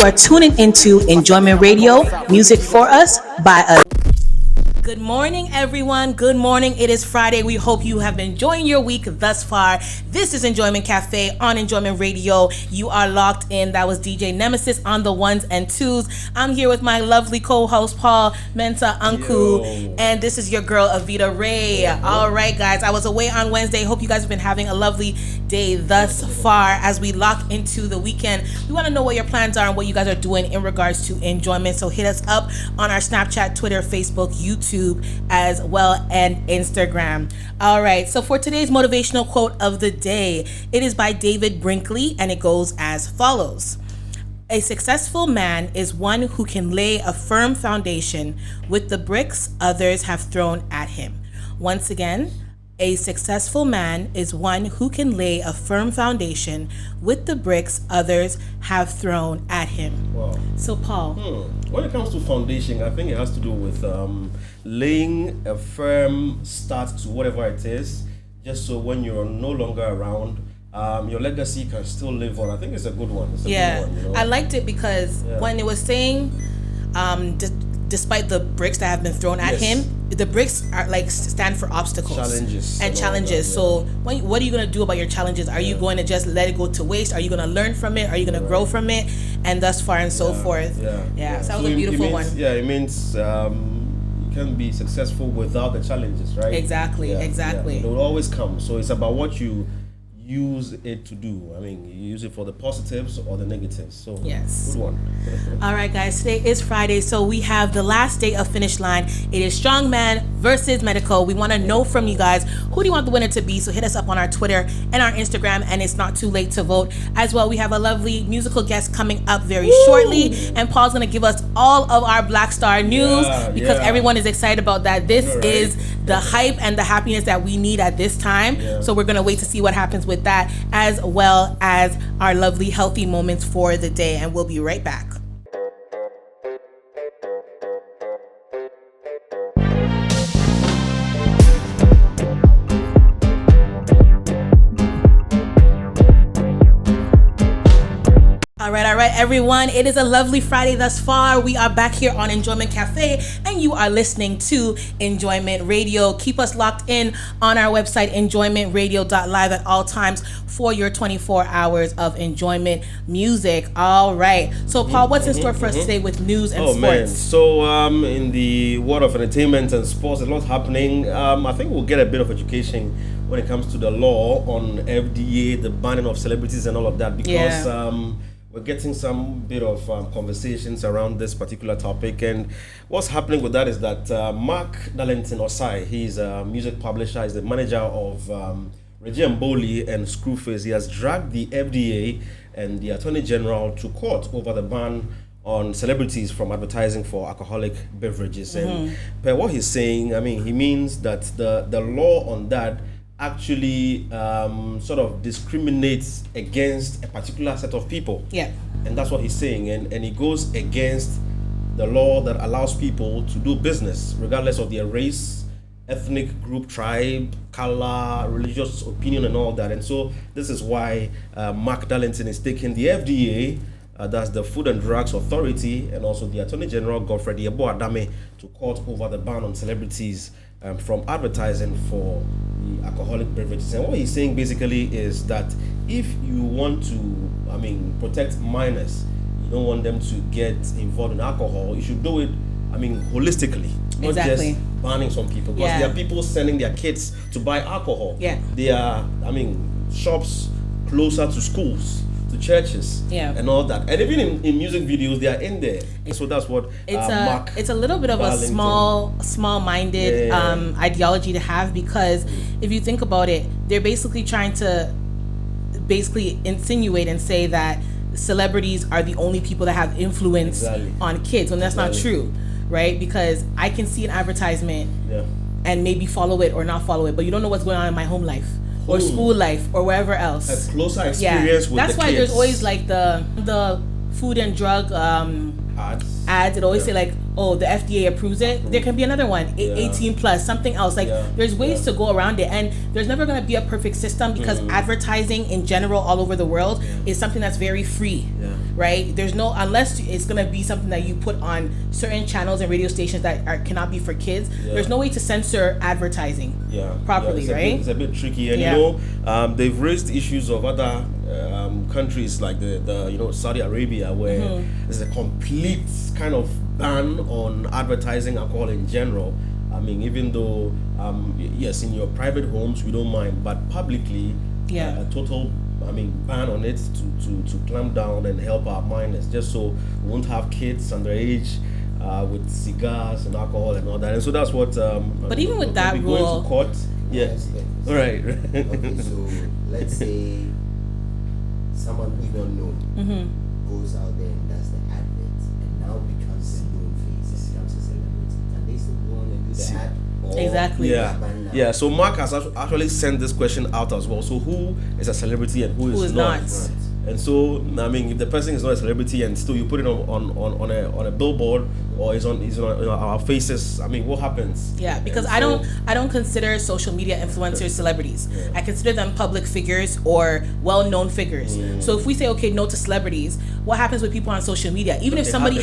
are tuning into Enjoyment Radio, music for us, by us. Good morning, everyone. Good morning. It is Friday. We hope you have been enjoying your week thus far. This is Enjoyment Cafe on Enjoyment Radio. You are locked in. That was DJ Nemesis on the ones and twos. I'm here with my lovely co-host, Paul Mensa Anku. And this is your girl, Avida Rae. All right, guys. I was away on Wednesday. Hope you guys have been having a lovely day thus far. As we lock into the weekend, we want to know what your plans are and what you guys are doing in regards to enjoyment. So hit us up on our Snapchat, Twitter, Facebook, YouTube, as well, and Instagram. All right, so for today's motivational quote of the day, it is by David Brinkley, and it goes as follows. A successful man is one who can lay a firm foundation with the bricks others have thrown at him. Once again, a successful man is one who can lay a firm foundation with the bricks others have thrown at him. Wow. So, Paul. When it comes to foundation, I think it has to do with laying a firm start to whatever it is, just so when you're no longer around, your legacy can still live on. I think it's a good one. It's a good one, you know? I liked it because when it was saying, despite the bricks that have been thrown at him, the bricks are like stand for obstacles, challenges. So what are you going to do about your challenges? Are you going to just let it go to waste? Are you going to learn from it? Are you going to grow from it? And thus far and so forth. So that was a beautiful one. Yeah, it means you can be successful without the challenges, right? Exactly. It will always come. So it's about what you use it to do. I mean, you use it for the positives or the negatives. So good one. All right, guys, today is Friday, so we have the last day of Finish Line. It is Strongman versus Medical. We want to know from you guys, who do you want the winner to be? So hit us up on our Twitter and our Instagram, and it's not too late to vote. As well, we have a lovely musical guest coming up very shortly, and Paul's going to give us all of our Black Star news because everyone is excited about that. This is the hype and the happiness that we need at this time. So we're going to wait to see what happens with that, as well as our lovely healthy moments for the day, and we'll be right back. All right, everyone. It is a lovely Friday thus far. We are back here on Enjoyment Cafe, and you are listening to Enjoyment Radio. Keep us locked in on our website, enjoymentradio.live at all times for your 24 hours of enjoyment music. All right. So, Paul, what's in store for us today with news and sports? Man. So, in the world of entertainment and sports, a lot happening. I think we'll get a bit of education when it comes to the law on FDA, the banning of celebrities and all of that, because we're getting some bit of conversations around this particular topic. And what's happening with that is that Mark Darlington Osai, he's a music publisher, he's the manager of Reggie Mboli and Screwface. He has dragged the FDA and the Attorney General to court over the ban on celebrities from advertising for alcoholic beverages. And per what he's saying, I mean, he means that the law on that actually sort of discriminates against a particular set of people. And that's what he's saying. And he goes against the law that allows people to do business regardless of their race, ethnic group, tribe, color, religious opinion, and all that. And so this is why Mark Darlington is taking the FDA, that's the Food and Drugs Authority, and also the Attorney General Godfred Yeboah-Dame, to court over the ban on celebrities from advertising for the alcoholic beverages. And what he's saying basically is that if you want to, protect minors, you don't want them to get involved in alcohol, you should do it, holistically, not just banning some people. Because there are people sending their kids to buy alcohol. There are, shops closer to schools, to churches, and all that. And even in music videos, they are in there. So that's what it's a little bit of Darlington. A small-minded ideology to have, because if you think about it, they're basically trying to insinuate and say that celebrities are the only people that have influence on kids, when that's not true, right? Because I can see an advertisement and maybe follow it or not follow it, but you don't know what's going on in my home life or school life or wherever else. A closer experience with that's the why kids. There's always like the food and drug ads, it always say like, oh, the FDA approves it. There can be another one, 18 plus, something else. Like there's ways to go around it, and there's never going to be a perfect system because advertising in general all over the world is something that's very free, right? There's no, unless it's going to be something that you put on certain channels and radio stations that cannot be for kids. There's no way to censor advertising properly, right? It's a bit tricky, and you know, they've raised issues of other countries like the Saudi Arabia, where there's a complete kind of ban on advertising alcohol in general. I mean, even though yes, in your private homes we don't mind, but publicly, a total ban on it to clamp down and help our minors, just so we won't have kids underage with cigars and alcohol and all that. And so that's what. But even with that rule, going to court. Yes. All right. Okay, so let's say someone who's not known goes out there and does the advert and now becomes a known face, becomes a celebrity. Can they still go on and do the ad? Exactly. Yeah. So Mark has actually sent this question out as well. So who is a celebrity and who is not? And so, I mean, if the person is not a celebrity and still you put it on a billboard or is on our faces, I mean, what happens? Yeah, because I don't consider social media influencers celebrities. I consider them public figures or well-known figures. So if we say okay, no to celebrities, what happens with people on social media? Even if someone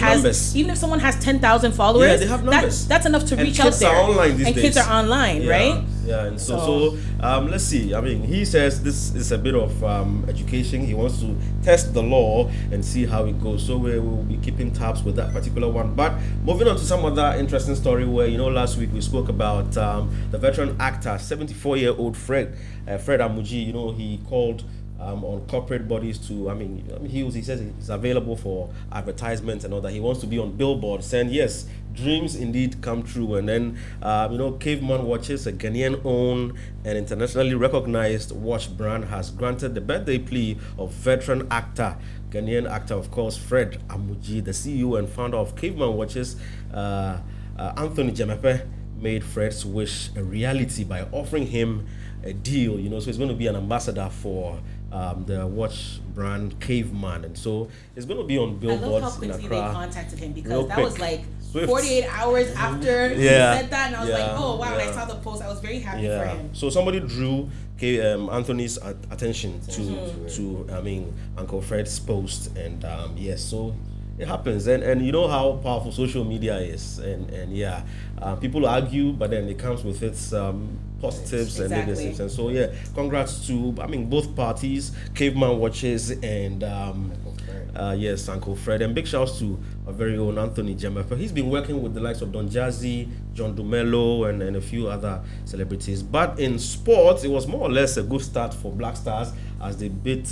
has 10,000 followers, they have numbers. That's enough to reach out there. Kids are online these days. Kids are online, right? Yeah, and so let's see. I mean, he says this is a bit of education. He wants to test the law and see how it goes. So we will be keeping tabs with that particular one. But moving on to some other interesting story where, last week we spoke about the veteran actor, 74-year-old Fred Amugi. He called on corporate bodies to, he says he's available for advertisements and all that. He wants to be on billboards, saying yes, dreams indeed come true. And then Caveman Watches, a Ghanaian-owned and internationally recognized watch brand, has granted the birthday plea of veteran actor, Ghanaian actor, of course, Fred Amugi. The CEO and founder of Caveman Watches, Anthony Jemepe, made Fred's wish a reality by offering him a deal. So he's going to be an ambassador for the watch brand Caveman, and so it's going to be on billboards. I love how quickly they contacted him, because that quick. was like 48 hours after he said that, and I was like, oh wow, when I saw the post, I was very happy for him. So somebody drew Anthony's attention to Uncle Fred's post, and so it happens, and you know how powerful social media is, and people argue, but then it comes with its positives and negatives, and so congrats to both parties, Caveman Watches and Uncle Fred, and big shouts to our very own Anthony Jemepe. He's been working with the likes of Don Jazzy, John Dumelo, and a few other celebrities. But in sports, it was more or less a good start for Black Stars as they beat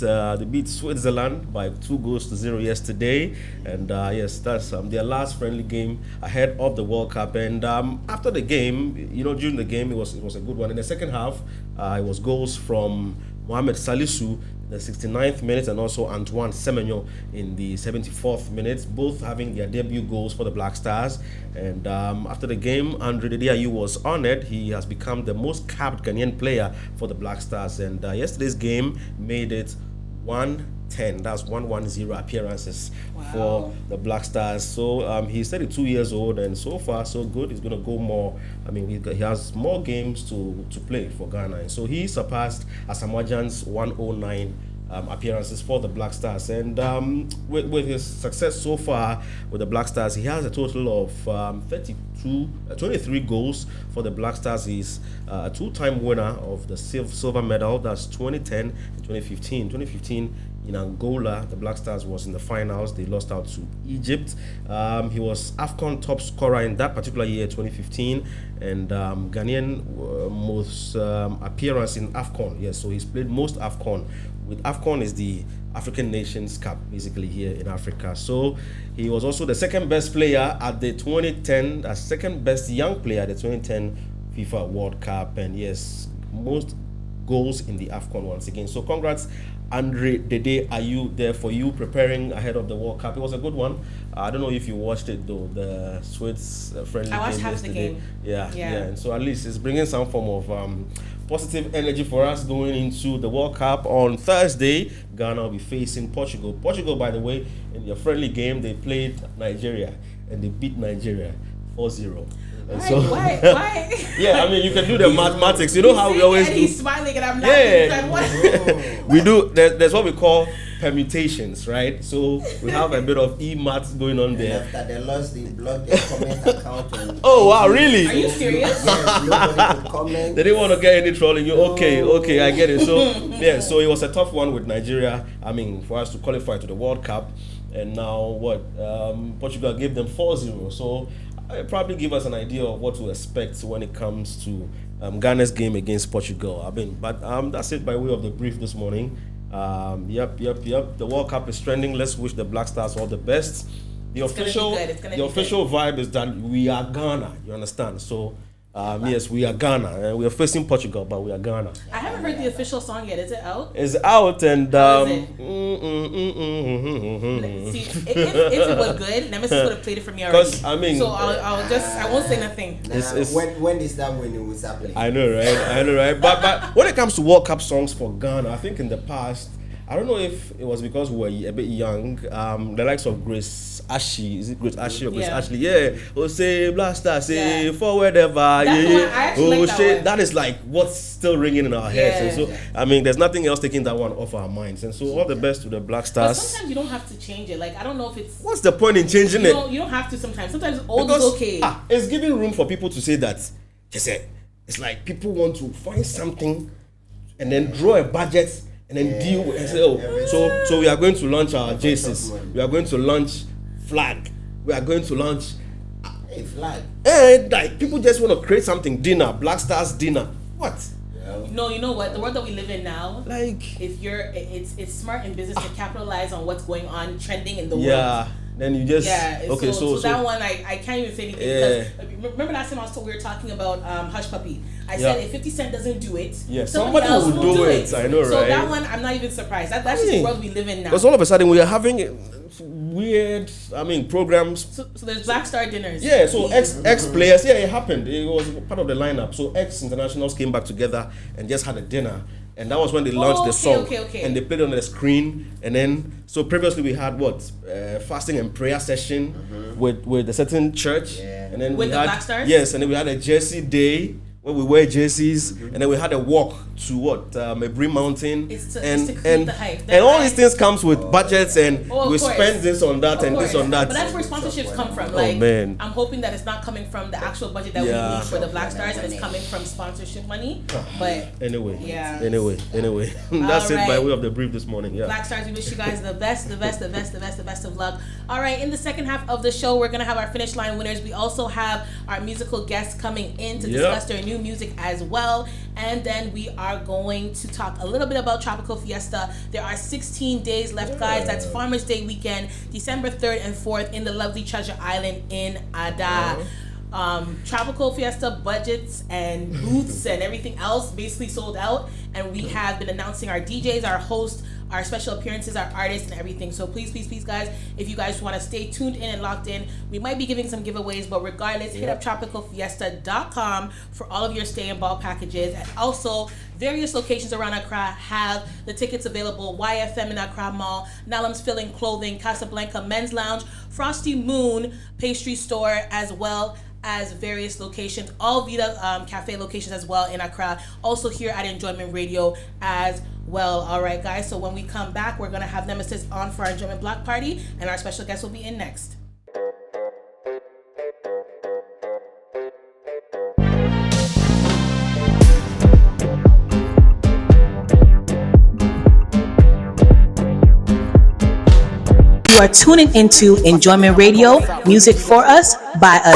Switzerland by 2-0 yesterday, and that's their last friendly game ahead of the World Cup. And after the game, during the game, it was a good one. In the second half, it was goals from Mohamed Salisu in the 69th minute and also Antoine Semenyo in the 74th minute, both having their debut goals for the Black Stars. And after the game, Andre Dediayew was honored. He has become the most capped Ghanaian player for the Black Stars, and yesterday's game made it 110. That's 110 appearances for the Black Stars. So he's 32 years old, and so far so good. He's going to go more. He has more games to play for Ghana, and so he surpassed Asamoah Gyan's 109 appearances for the Black Stars. And with his success so far with the Black Stars, he has a total of 23 goals for the Black Stars. He's a two-time winner of the silver medal. That's 2010 and 2015. 2015 in Angola, the Black Stars was in the finals. They lost out to Egypt. He was AFCON top scorer in that particular year, 2015, and Ghanaian most appearance in AFCON. Yes, so he's played most AFCON. With AFCON is the African Nations Cup, basically here in Africa. So he was also the second best player at the 2010, second best young player at the 2010 FIFA World Cup, and yes, most goals in the AFCON once again. So congrats, Andre Dediayew, there for you preparing ahead of the World Cup. It was a good one. I don't know if you watched it though, the Swiss friendly game. I watched half the game. Yeah. And so at least it's bringing some form of positive energy for us going into the World Cup. On Thursday, Ghana will be facing Portugal. Portugal, by the way, in their friendly game, they played Nigeria. and they beat Nigeria 4-0. And Why? Yeah, I mean, you can do the mathematics. You know how we always do. He's smiling and I'm laughing. We do. There's what we call permutations, right? So we have a bit of e-maths going on there. After they lost, they blocked their comment account. Oh wow, really? Are you serious? Yes, nobody could comment. They didn't want to get any trolling you. Okay, I get it. So yeah, so it was a tough one with Nigeria. I mean, for us to qualify to the World Cup, and now Portugal gave them 4-0. So it probably give us an idea of what to expect when it comes to Ghana's game against Portugal. I mean, but that's it by way of the brief this morning. Yep. The World Cup is trending. Let's wish the Black Stars all the best. The official vibe is that we are Ghana. You understand? So yes, we are Ghana. We are facing Portugal, but we are Ghana. I haven't heard the official song yet. Is it out? It's out, and See, if it was good, Nemesis would have played it for me already. Because I mean, so I won't say nothing. When is that when it was happening? I know, right? But when it comes to World Cup songs for Ghana, I think in the past, I don't know if it was because we were a bit young. The likes of Grace Ashley, is it Grace Ashley or Grace Ashley? Yeah. Oh, say Blaster, say forward ever. That is like what's still ringing in our heads. And so, I mean, there's nothing else taking that one off our minds. And so, all the best to the Black Stars. But sometimes you don't have to change it. Like, I don't know if it's. What's the point in changing it? You don't have to sometimes. Sometimes old is okay. It's giving room for people to say that. It's like people want to find something and then draw a budget. And then deal with and say, so we are going to launch our JCs. We are going to launch flag. We are going to launch flag. And like people just want to create something. Dinner, Black Stars dinner. What? No, you know what? The world that we live in now, like if it's smart in business to capitalize on what's going on, trending in the world. Yeah. Then you just okay. So that one I can't even say anything because remember last time we were talking about Hush Puppy. I said if 50 Cent doesn't do it, somebody else will do it. I know, right? So that one I'm not even surprised. That's just the world we live in now. Because all of a sudden we are having weird, programs. So there's Black Star dinners. Yeah, so ex players, it happened. It was part of the lineup. So ex internationals came back together and just had a dinner. And that was when they launched the song. Okay. And they played it on the screen. And then, so previously we had fasting and prayer session with a certain church. Yeah. And then with we the had, Black Stars? Yes, and then we had a jersey day where we wear jerseys. And then we had a walk to Mabry Mountain. It's to create the hype. And all these things comes with budgets and we course. Spend this on that and this on that. But that's where sponsorships come from. Man. I'm hoping that it's not coming from the actual budget that we need for the Black Stars and it's coming from sponsorship money. But anyway. That's it by way of the brief this morning. Yeah. Black Stars, we wish you guys the best of luck. All right, in the second half of the show, we're gonna have our Finish Line winners. We also have our musical guests coming in to discuss their new music as well. And then we are going to talk a little bit about Tropical Fiesta. There are 16 days left, guys. That's Farmers Day weekend, December 3rd and 4th in the lovely Treasure Island in Ada. Tropical Fiesta budgets and booths and everything else basically sold out, and we have been announcing our DJs, our hosts, our special appearances, our artists, and everything. So please guys, if you guys want to stay tuned in and locked in, we might be giving some giveaways, but regardless, hit up tropicalfiesta.com for all of your stay and ball packages. And also various locations around Accra have the tickets available. YFM in Accra Mall, Nalam's Filling Clothing, Casablanca Men's Lounge, Frosty Moon Pastry Store, as well as various locations, all Avida Cafe locations as well in Accra, also here at Enjoyment Radio as well. All right, guys, so when we come back, we're going to have Nemesis on for our Enjoyment Block Party, and our special guest will be in next. You are tuning into Enjoyment Radio, music for us, by us.